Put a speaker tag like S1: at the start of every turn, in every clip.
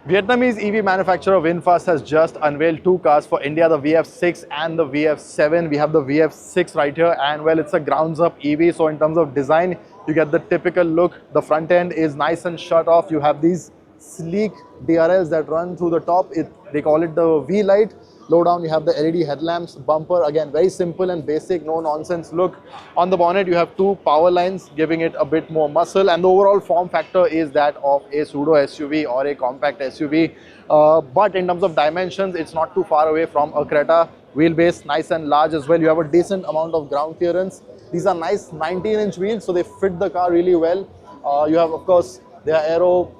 S1: Vietnamese EV manufacturer Vinfast has just unveiled two cars for India, the VF6 and the VF7. We have the VF6 right here, and well, it's a grounds up EV. So in terms of design, you get the typical look. The front end is nice and shut off. You have these sleek DRLs that run through the top. They call it the V-light. Low down, you have the LED headlamps. Bumper, again, very simple and basic, no nonsense look. On the bonnet, you have two power lines, giving it a bit more muscle. And the overall form factor is that of a pseudo SUV or a compact SUV. But in terms of dimensions, it's not too far away from a Creta. Wheelbase, nice and large as well. You have a decent amount of ground clearance. These are nice 19-inch wheels, so they fit the car really well. You have, of course, they are aero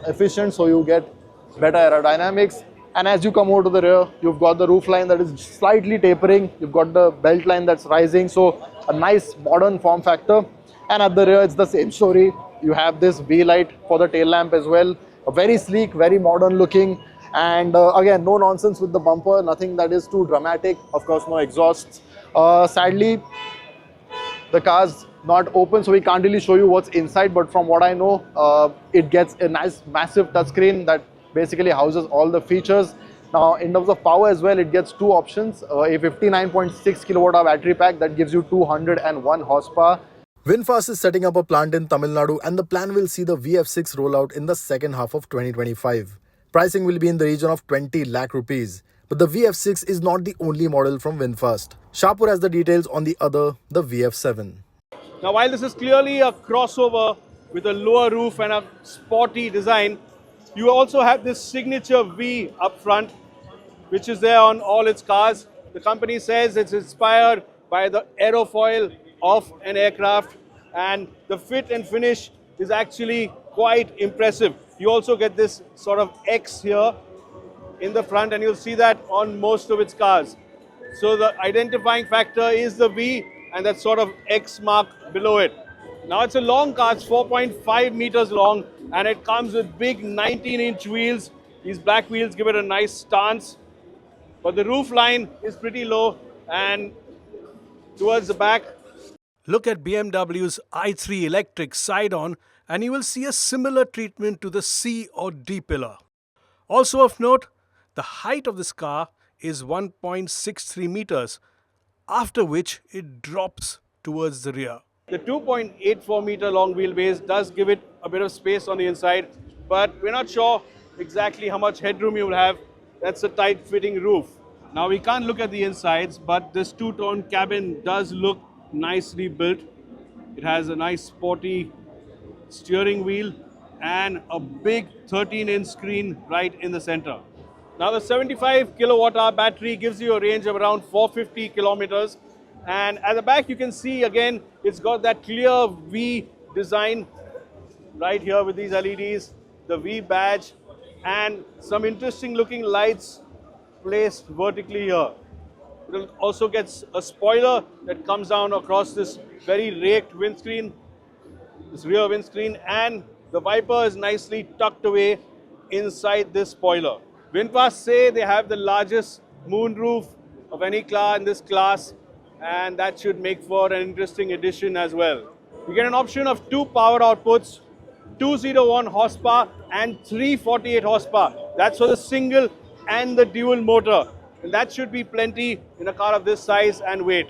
S1: efficient, so you get better aerodynamics. And as you come over to the rear, you've got the roof line that is slightly tapering. You've got the belt line that's rising. So a nice modern form factor. And at the rear, it's the same story. You have this V-light for the tail lamp as well. A very sleek, very modern looking. And again, no nonsense with the bumper. Nothing that is too dramatic. Of course, no exhausts. Sadly, the car's not open, so we can't really show you what's inside. But from what I know, it gets a nice, massive touchscreen that basically houses all the features. Now, in terms of power as well, it gets two options. A 59.6 kilowatt hour battery pack that gives you 201 horsepower. Vinfast is setting up a plant in Tamil Nadu, and the plan will see the VF6 roll out in the second half of 2025. Pricing will be in the region of 20 lakh rupees. But the VF6 is not the only model from Vinfast. Shapur has the details on the other, the VF7.
S2: Now, while this is clearly a crossover with a lower roof and a sporty design, you also have this signature V up front, which is there on all its cars. The company says it's inspired by the aerofoil of an aircraft, and the fit and finish is actually quite impressive. You also get this sort of X here in the front, and you'll see that on most of its cars. So the identifying factor is the V and that sort of X mark below it. Now, it's a long car, it's 4.5 meters long, and it comes with big 19-inch wheels. These black wheels give it a nice stance, but the roof line is pretty low and towards the back.
S3: Look at BMW's i3 electric side-on and you will see a similar treatment to the C or D pillar. Also of note, the height of this car is 1.63 meters, after which it drops towards the rear.
S2: The 2.84 meter long wheelbase does give it a bit of space on the inside, but we're not sure exactly how much headroom you will have. That's a tight fitting roof. Now, we can't look at the insides, but this two-tone cabin does look nicely built. It has a nice sporty steering wheel and a big 13-inch screen right in the center. Now, the 75 kilowatt hour battery gives you a range of around 450 kilometers. And at the back, you can see again, it's got that clear V design right here with these LEDs, the V badge, and some interesting looking lights placed vertically here. It also gets a spoiler that comes down across this very raked windscreen, this rear windscreen, and the wiper is nicely tucked away inside this spoiler. Vinfast say they have the largest moonroof of any car in this class, and that should make for an interesting addition as well. You get an option of two power outputs, 201 horsepower and 348 horsepower. That's for the single and the dual motor. And that should be plenty in a car of this size and weight.